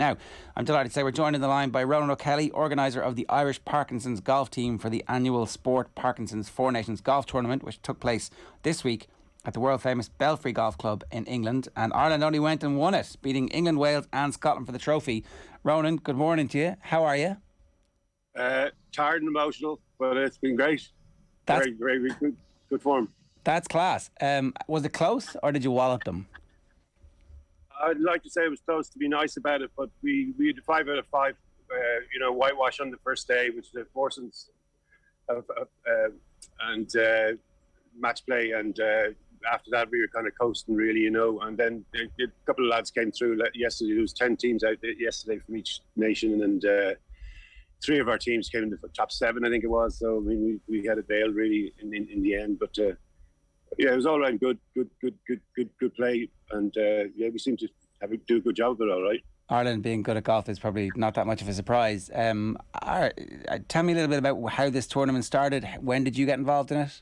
Now, I'm delighted to say we're joined on the line by Ronan O'Kelly, organiser of the Irish Parkinson's golf team for the annual Sport Parkinson's Four Nations Golf Tournament, which took place this week at the world-famous Belfry Golf Club in England. And Ireland only went and won it, beating England, Wales and Scotland for the trophy. Ronan, good morning to you. How are you? Tired and emotional, but it's been great. Very good form. That's class. Was it close or did you wallop them? I'd like to say it was close to be nice about it, but we had 5 out of 5, whitewash on the first day, which the foursomes and match play, and after that we were kind of coasting really, and then a couple of lads came through yesterday. There was 10 teams out yesterday from each nation, and 3 of our teams came in the top 7, I think it was. So I mean, we had it nailed really in the end, but yeah, it was all around good play, and we seem to do a good job of it, all right. Ireland being good at golf is probably not that much of a surprise. Tell me a little bit about how this tournament started. When did you get involved in it?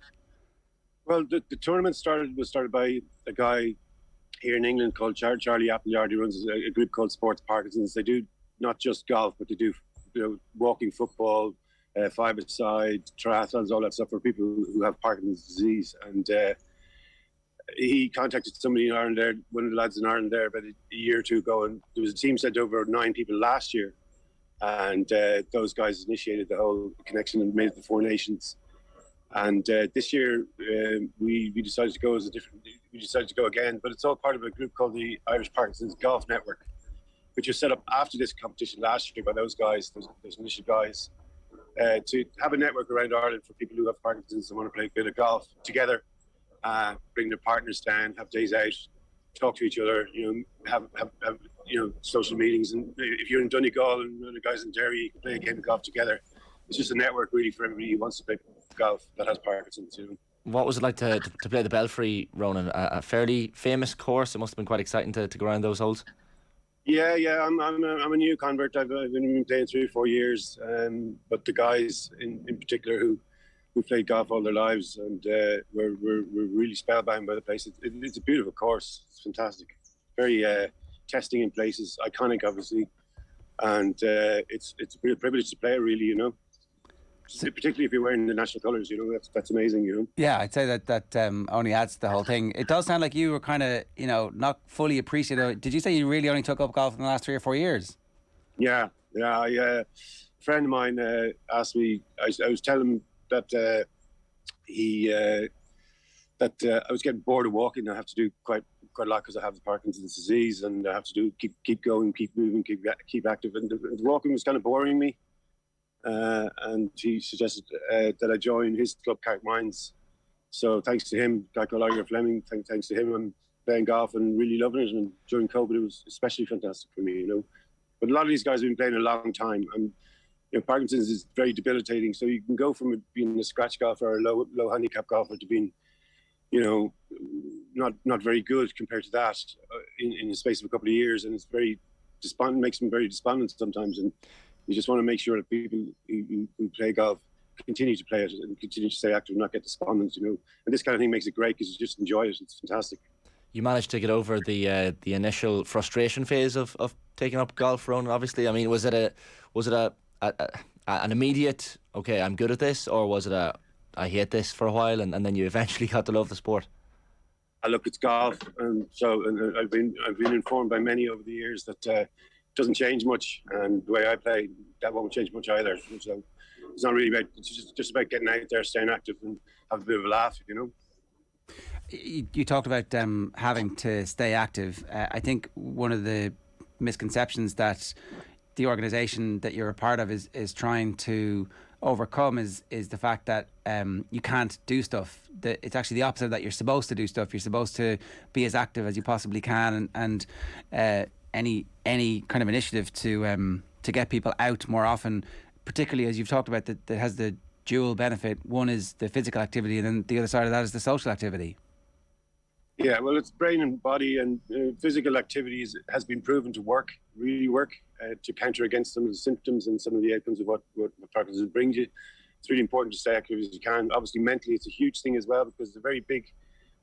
Well, the tournament was started by a guy here in England called Charlie Appleyard, who runs a group called Sports Parkinson's. They do not just golf, but they do walking football, five-a-side, triathlons, all that stuff for people who have Parkinson's disease. And he contacted somebody in Ireland there, one of the lads in Ireland there, about a year or two ago, and there was a team sent over 9 people last year, and those guys initiated the whole connection and made it the Four Nations. And this year we decided to go we decided to go again, but it's all part of a group called the Irish Parkinson's Golf Network, which was set up after this competition last year by those guys, those initial guys, to have a network around Ireland for people who have Parkinson's and want to play a bit of golf together, bring their partners down, have days out, talk to each other, have social meetings. And if you're in Donegal and the guys in Derry, you can play a game of golf together. It's just a network really for everybody who wants to play golf that has Parkinson's. What was it like to play the Belfry, Ronan? A fairly famous course. It must have been quite exciting to go around those holes. Yeah. I'm a new convert. I've been playing 3 or 4 years, but the guys in particular who played golf all their lives, and we're really spellbound by the place. It's a beautiful course. It's fantastic. Very testing in places, iconic obviously, and it's a real privilege to play it really, particularly if you're wearing the national colours, that's amazing, Yeah, I'd say that only adds to the whole thing. It does sound like you were kind of, not fully appreciative. Did you say you really only took up golf in the last 3 or 4 years? Yeah. A friend of mine asked me. I was telling him that I was getting bored of walking. I have to do quite a lot because I have the Parkinson's disease, and I have to keep going, keep moving, keep active. And the walking was kind of boring me. And he suggested that I join his club, Carrick Mines. So thanks to him, a guy called Iger Fleming, thanks to him, I'm playing golf and really loving it. And during COVID, it was especially fantastic for me, But a lot of these guys have been playing a long time, and Parkinson's is very debilitating. So you can go from being a scratch golfer or a low handicap golfer to being, not very good compared to that in the space of a couple of years, and it's very despondent, makes them very despondent sometimes. And you just want to make sure that people who play golf continue to play it and continue to stay active and not get despondent, And this kind of thing makes it great because you just enjoy it. It's fantastic. You managed to get over the initial frustration phase of taking up golf, Ronan, obviously. I mean, was it an immediate, okay, I'm good at this, or was it I hate this for a while, and then you eventually got to love the sport? Look, it's golf, and I've been informed by many over the years that it doesn't change much, and the way I play, that won't change much either. So it's not really about, it's just about getting out there, staying active, and have a bit of a laugh, You talked about having to stay active. I think one of the misconceptions that the organisation that you're a part of is trying to overcome is the fact that you can't do stuff. It's actually the opposite, that you're supposed to do stuff. You're supposed to be as active as you possibly can, and any kind of initiative to get people out more often, particularly as you've talked about, that has the dual benefit. One is the physical activity, and then the other side of that is the social activity. Yeah, well, it's brain and body, and physical activities has been proven to really work, to counter against some of the symptoms and some of the outcomes of what Parkinson's brings you. It's really important to stay active as you can. Obviously, mentally, it's a huge thing as well, because it's a very big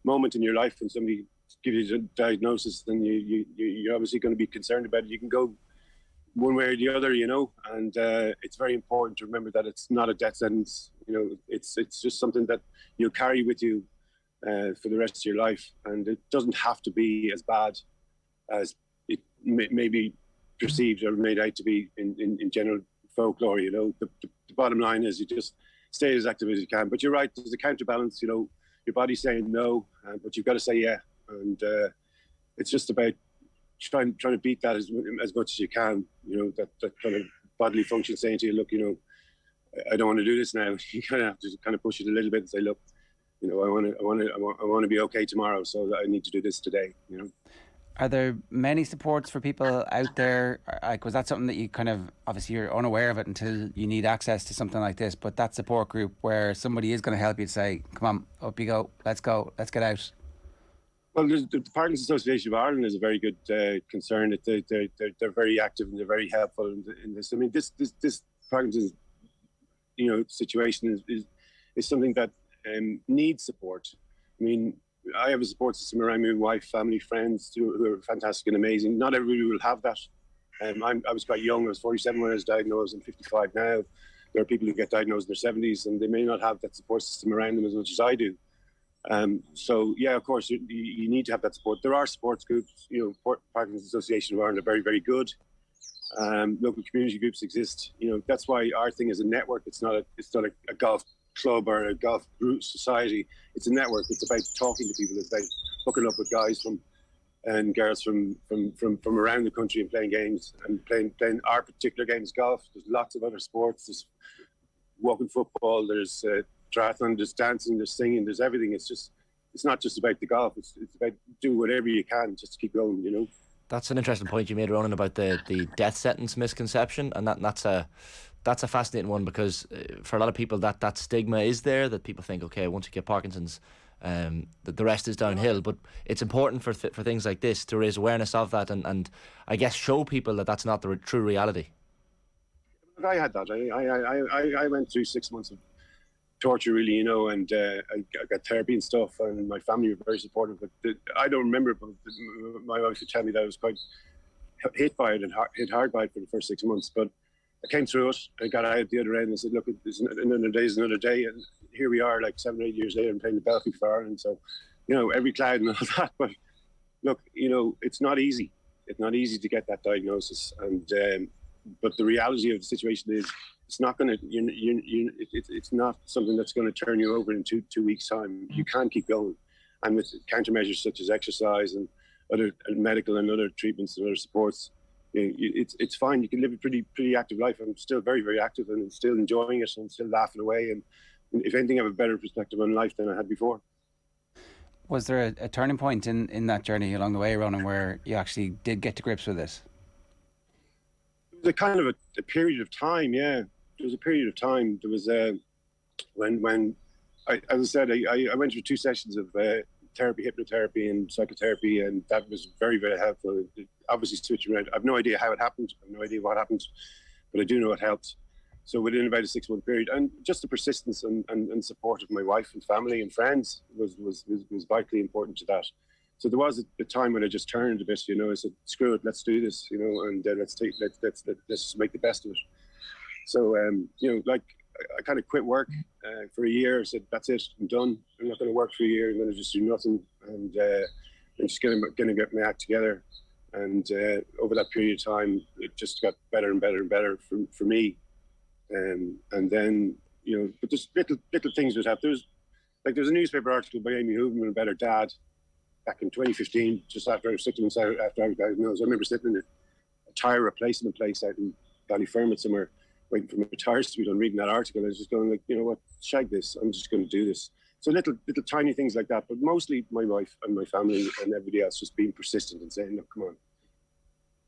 moment in your life when somebody gives you a diagnosis. Then you're obviously going to be concerned about it. You can go one way or the other, you know. And it's very important to remember that it's not a death sentence. You know, it's just something that you'll carry with you for the rest of your life, and it doesn't have to be as bad as it may be perceived or made out to be in general folklore. You know, the bottom line is you just stay as active as you can. But you're right, there's a counterbalance. You know, your body's saying no, but you've got to say yeah, and it's just about trying to beat that as much as you can. You know, that kind of bodily function saying to you, look, you know, I don't want to do this now. You kind of have to kind of push it a little bit and say, look, you know, I want to be okay tomorrow, so I need to do this today. You know. Are there many supports for people out there? Like, was that something that you kind of, obviously you're unaware of it until you need access to something like this, but that support group where somebody is going to help you to say, come on, up you go, let's get out? Well, the Parkinson Association of Ireland is a very good concern. They're very active and they're very helpful in this. I mean, this Parkinson's, you know, situation is something that needs support. I mean, I have a support system around me, wife, family, friends who are fantastic and amazing. Not everybody will have that. I was quite young. I was 47 when I was diagnosed. I'm 55 now. There are people who get diagnosed in their 70s and they may not have that support system around them as much as I do. So, yeah, of course, you need to have that support. There are sports groups. You know, Parkinson's Association of Ireland are very, very good. Local community groups exist. You know, that's why our thing is a network. It's not a golf club or a golf group society. It's a network. It's about talking to people. It's about hooking up with guys and girls from around the country and playing games and playing our particular game is golf. There's lots of other sports. There's walking football. There's triathlon. There's dancing. There's singing. There's everything. It's not just about the golf. It's about do whatever you can just to keep going. You know. That's an interesting point you made, Ronan, about the death sentence misconception, and that's a fascinating one, because for a lot of people that stigma is there, that people think, okay, once you get Parkinson's, the rest is downhill. But it's important for things like this to raise awareness of that, and I guess show people that that's not the true reality. I had that. I went through 6 months of torture, really, you know, and I got therapy and stuff, and my family were very supportive. But I don't remember it, but my wife would tell me that I was quite hit by it and hit hard by it for the first 6 months. But I came through it. I got out the other end and said, look, another day is another day. And here we are, like 7 or 8 years later, and playing the Belfry for Ireland. So, you know, every cloud and all that. But look, you know, it's not easy. It's not easy to get that diagnosis. And but the reality of the situation is, it's not going to. It's not something that's going to turn you over in two weeks' time. You can keep going, and with countermeasures such as exercise and other medical and other treatments and other supports, it's fine. You can live a pretty active life. I'm still very, very active and still enjoying it and still laughing away. And if anything, I have a better perspective on life than I had before. Was there a turning point in that journey along the way, Ronan, where you actually did get to grips with this? It was a kind of a period of time, yeah. There was a period of time. There was when as I said, I went through 2 sessions of therapy, hypnotherapy and psychotherapy, and that was very, very helpful. It obviously switched around. I have no idea how it happened. I have no idea what happened, but I do know it helped. So within about a 6-month period, and just the persistence and support of my wife and family and friends was vitally important to that. So there was a time when I just turned a bit, you know. I said, "Screw it, let's do this," you know, and let's make the best of it. So you know, like I kind of quit work for a year. I said, "That's it, I'm done. I'm not going to work for a year. I'm going to just do nothing, and I'm just going to get my act together." And over that period of time, it just got better and better and better for me. And then, you know, but just little things would happen. There's a newspaper article by Amy Hooverman about her dad back in 2015, just after 6 months after I was diagnosed. I remember sitting in a tyre replacement place out in Ballyfermot somewhere, waiting for my tyres to be done, reading that article. I was just going like, you know what, shag this. I'm just going to do this. So little tiny things like that, but mostly my wife and my family and everybody else just being persistent and saying, look, come on,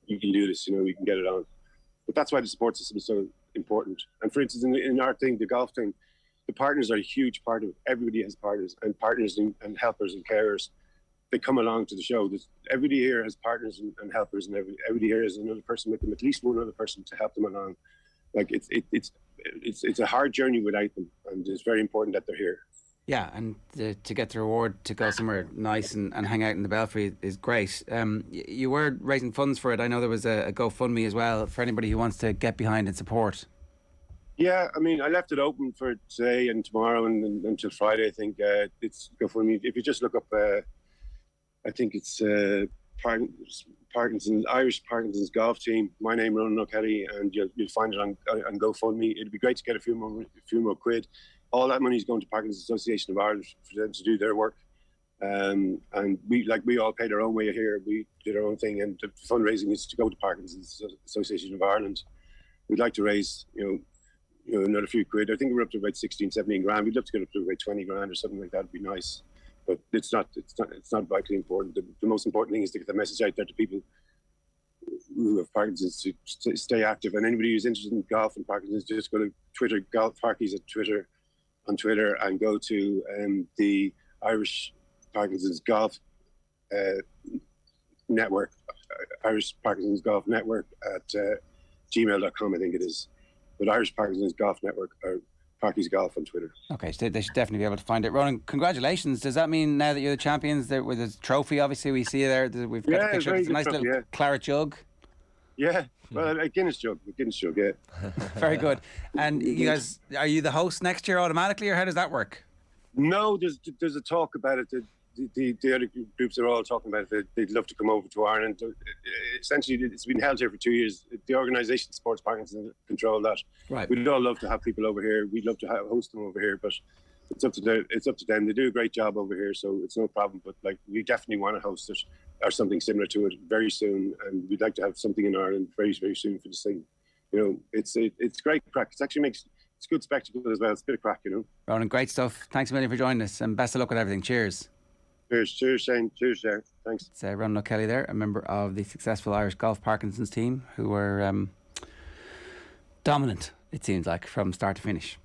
you can do this, you know, you can get it on. But that's why the support system is so important. And for instance, in our thing, the golf thing, the partners are a huge part of it. Everybody has partners and helpers and carers. They come along to the show. Everybody here has partners and helpers, and everybody here has another person with them, at least one other person to help them along. Like it's a hard journey without them, and it's very important that they're here. Yeah, and to get the reward to go somewhere nice and hang out in the Belfry is great. You were raising funds for it. I know there was a GoFundMe as well for anybody who wants to get behind and support. Yeah, I mean, I left it open for today and tomorrow and until Friday. I think it's GoFundMe. If you just look up, I think it's Parkinson's Irish Parkinson's golf team. My name, Ronan O'Kelly, and you'll find it on GoFundMe. It'd be great to get a few more quid. All that money is going to Parkinson's Association of Ireland for them to do their work. And we all paid our own way here. We did our own thing, and the fundraising is to go to Parkinson's Association of Ireland. We'd like to raise, another few quid. I think we're up to about 16, 17 grand. We'd love to get up to about 20 grand or something like that. Would be nice, but it's not vitally important. The most important thing is to get the message out there to people who have Parkinson's to stay active. And anybody who's interested in golf and Parkinson's, just go to Twitter, Golf Parkies on Twitter, and go to the Irish Parkinson's Golf Network, Irish Parkinson's Golf Network at gmail.com, I think it is. But Irish Parkinson's Golf Network, or Parkies Golf on Twitter. Okay, so they should definitely be able to find it. Ronan, congratulations. Does that mean now that you're the champions, there with a trophy, obviously, we see you there, we've got a picture, it's a nice trophy, little claret jug. Yeah, well, a Guinness jug, yeah. Very good. And you guys, are you the host next year automatically, or how does that work? No, there's a talk about it. The other groups are all talking about it. They'd love to come over to Ireland. Essentially, it's been held here for 2 years. The organisation, Sports Parkinson, control that. Right. We'd all love to have people over here. We'd love to host them over here, but it's up to them. They do a great job over here, so it's no problem. But we definitely want to host it or something similar to it very soon, and we'd like to have something in Ireland very, very soon for this thing. It's great crack. It's good spectacle as well. It's a bit of crack, Ronan, great stuff. Thanks a million for joining us, and best of luck with everything. Cheers. Cheers, Shane. Cheers, Ger. Thanks. It's Ronan O'Kelly there, a member of the successful Irish Golf Parkinson's team, who were dominant, it seems like, from start to finish.